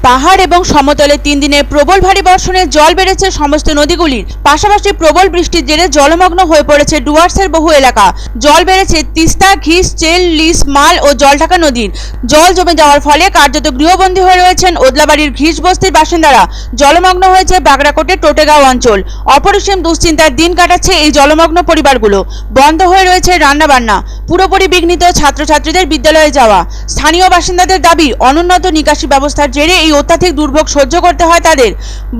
পাহাড় এবং সমতলে 3 দিনের প্রবল ভারী বর্ষণে জল বেড়েছে সমস্ত নদীগুলির। পাশাপাশি প্রবল বৃষ্টির জেরে জলমগ্ন হয়ে পড়েছে ডুয়ার্সের বহু এলাকা। জল বেড়েছে তিস্তা, ঘিস, চেল, লিস, মাল ও জলঢাকা নদীর। জল জমে যাওয়ার ফলে কার্যত গৃহবন্দী হয়ে রয়েছেন ওদলাবাড়ির ঘিস বস্তির বাসিন্দারা। জলমগ্ন হয়েছে বাগড়াকোটের টোটেগাঁও অঞ্চল। অপরিসীম দুশ্চিন্তার দিন কাটাচ্ছে এই জলমগ্ন পরিবারগুলো। বন্ধ হয়ে রয়েছে রান্নাবান্না, পুরোপুরি বিঘ্নিত ছাত্রছাত্রীদের বিদ্যালয়ে যাওয়া। স্থানীয় বাসিন্দাদের দাবি, অনুন্নত নিকাশি ব্যবস্থার জেরে এই অত্যাধিক দুর্ভোগ সহ্য করতে হয় তাদের।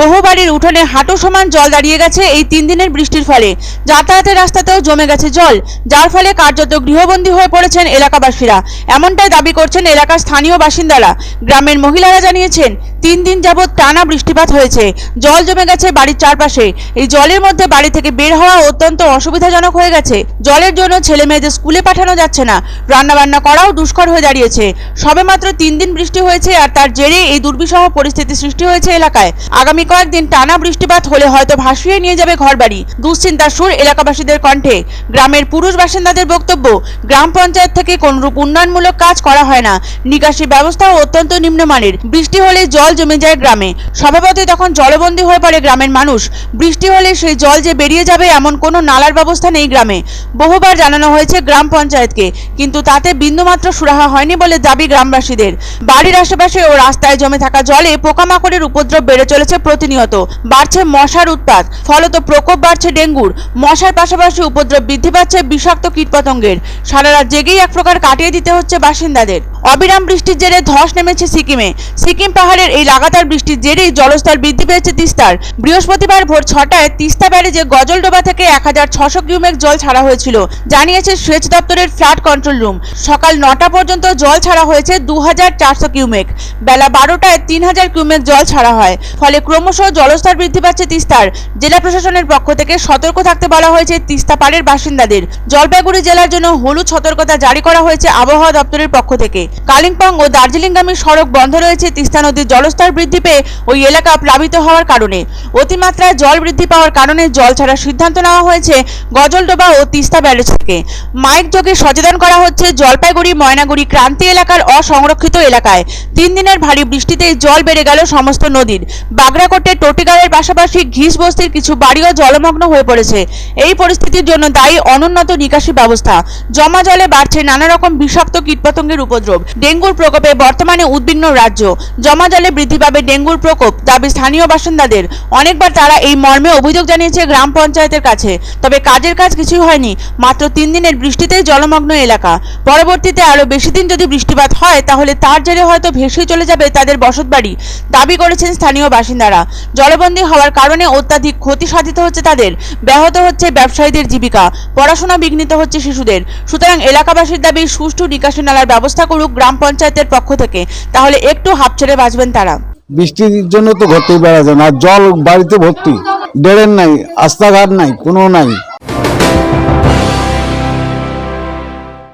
বহু বাড়ির উঠোনে হাঁটু সমান জল দাঁড়িয়ে গেছে এই 3 দিনের বৃষ্টির ফলে। যাতায়াতের রাস্তাতেও জমে গেছে জল, যার ফলে কার্যত গৃহবন্দী হয়ে পড়েছেন এলাকাবাসীরা। এমনটাই দাবি করছেন এলাকার স্থানীয় বাসিন্দারা। গ্রামের মহিলারা জানিয়েছেন, 3 দিন যাবৎ টানা বৃষ্টিপাত হয়েছে, জল জমে গেছে বাড়ির চারপাশে। এই জলের মধ্যে বাড়ি থেকে বের হওয়া অত্যন্ত অসুবিধাজনক হয়ে গেছে। জলের জন্য ছেলে মেয়েদের স্কুলে পাঠানো যাচ্ছে না, রান্নাবান্না করাও দুষ্কর হয়ে দাঁড়িয়েছে। সবেমাত্র 3 দিন বৃষ্টি হয়েছে, আর তার জেরে এই দুর্বিষহ পরিস্থিতি সৃষ্টি হয়েছে এলাকায়। আগামী কয়েকদিন টানা বৃষ্টিপাত হলে হয়তো ভাসিয়ে নিয়ে যাবে ঘরবাড়ি। দুশ্চিন্তার সুর এলাকাবাসীদের কণ্ঠে। গ্রামের পুরুষ বাসিন্দাদের বক্তব্য, গ্রাম পঞ্চায়েত থেকে কোনরূপ উন্নয়নমূলক কাজ করা হয় না, নিকাশি ব্যবস্থাও অত্যন্ত নিম্নমানের। বৃষ্টি হলে জল জমে যায় গ্রামে, স্বভাবতই তখন জলবন্দী হয়ে পড়ে গ্রামের মানুষ। বৃষ্টি হলে সেই জল যে বেরিয়ে যাবে এমন কোনো নালার ব্যবস্থা নেই গ্রামে। বহুবার জানানো হয়েছে গ্রাম পঞ্চায়েতকে, কিন্তু তাতে বিন্দুমাত্র সুরাহা হয়নি বলে দাবি গ্রামবাসীদের। বাড়ির আশেপাশে ও রাস্তায় জমে থাকা জলে পোকামাকড়ের উপদ্রব বেড়ে চলেছে প্রতিনিয়ত। বাড়ছে মশার উৎপাত, ফলত প্রকোপ বাড়ছে ডেঙ্গুর। মশার পাশাপাশি উপদ্রব বৃদ্ধি পাচ্ছে বিষাক্ত কীটপতঙ্গের। সারা রাত জেগেই এক প্রকার কাটিয়ে দিতে হচ্ছে বাসিন্দাদের। অবিরাম বৃষ্টির জেরে ধস নেমেছে সিকিমে। সিকিম পাহাড়ের এই লাগাতার বৃষ্টির জেরেই জলস্তর বৃদ্ধি পেয়েছে তিস্তার। বৃহস্পতিবার ভোর 6টায় তিস্তা ব্যারেজে গজলডোবা থেকে 1600 কিউমেক জল ছাড়া হয়েছিল, জানিয়েছে সেচ দপ্তরের ফ্লাড কন্ট্রোল রুম। সকাল 9টা পর্যন্ত জল ছাড়া হয়েছে 2400 কিউমেক। বেলা 12টায় 3000 কিউমেক জল ছাড়া হয়। ফলে ক্রমশ জলস্তর বৃদ্ধি পাচ্ছে তিস্তার। জেলা প্রশাসনের পক্ষ থেকে সতর্ক থাকতে বলা হয়েছে তিস্তা পাড়ের বাসিন্দাদের। জলপাইগুড়ি জেলার জন্য হলুদ সতর্কতা জারি করা হয়েছে আবহাওয়া দপ্তরের পক্ষ থেকে। কালিম্পং ও দার্জিলিংগামী সড়ক বন্ধ রয়েছে তিস্তা নদীর জলস্তর বৃদ্ধি পেয়ে ওই এলাকা প্লাবিত হওয়ার কারণে। অতিমাত্রায় জল বৃদ্ধি পাওয়ার কারণে জল ছাড়ার সিদ্ধান্ত নেওয়া হয়েছে গজলডোবা ও তিস্তা ব্যারেজ থেকে। মাইক যোগে সচেতন করা হচ্ছে জলপাইগুড়ি, ময়নাগুড়ি, ক্রান্তি এলাকার অসংরক্ষিত এলাকায়। 3 দিনের ভারী বৃষ্টিতে জল বেড়ে গেল সমস্ত নদীর। বাগড়াকোটের টোটেগাঁওয়ের পাশাপাশি ঘিস বস্তির কিছু বাড়িও জলমগ্ন হয়ে পড়েছে। এই পরিস্থিতির জন্য দায়ী অনুন্নত নিকাশি ব্যবস্থা। জমা জলে বাড়ছে নানা রকম বিষাক্ত কীটপতঙ্গের উপদ্রব। ডেঙ্গুর প্রকোপে বর্তমানে উদ্বিগ্ন রাজ্য। জমা জলে বৃদ্ধি পাবে ডেঙ্গুর প্রকোপ, দাবি স্থানীয় বাসিন্দাদের। অনেকবার তারা এই মর্মে অভিযোগ জানিয়েছে গ্রাম পঞ্চায়েতের কাছে, তবে কাজের কাজ কিছুই হয়নি। মাত্র 3 দিনের বৃষ্টিতেই জলমগ্ন এলাকা। পরবর্তীতে আরো বেশি দিন যদি বৃষ্টিপাত হয় তাহলে তার জেরে হয়তো ভেসে চলে যাবে তাদের বসতবাড়ি, দাবি করেছেন স্থানীয় বাসিন্দারা। জলবন্দী হওয়ার কারণে অত্যাধিক ক্ষতি সাধিত হচ্ছে তাদের, ব্যাহত হচ্ছে ব্যবসায়ীদের জীবিকা, পড়াশোনা বিঘ্নিত হচ্ছে শিশুদের। সুতরাং এলাকাবাসীর দাবি, সুষ্ঠু নিকাশি নালার ব্যবস্থা করুক গ্রাম পঞ্চায়েতের পক্ষ থেকে, তাহলে একটু হাঁপ ছেড়ে বাঁচবেন তারা। বৃষ্টির জন্য তো ঘরতেই বেড়া যায় না, জল বাড়িতে ভর্তি, ড্রেন নাই, রাস্তাঘাট নাই, কোনো নাই।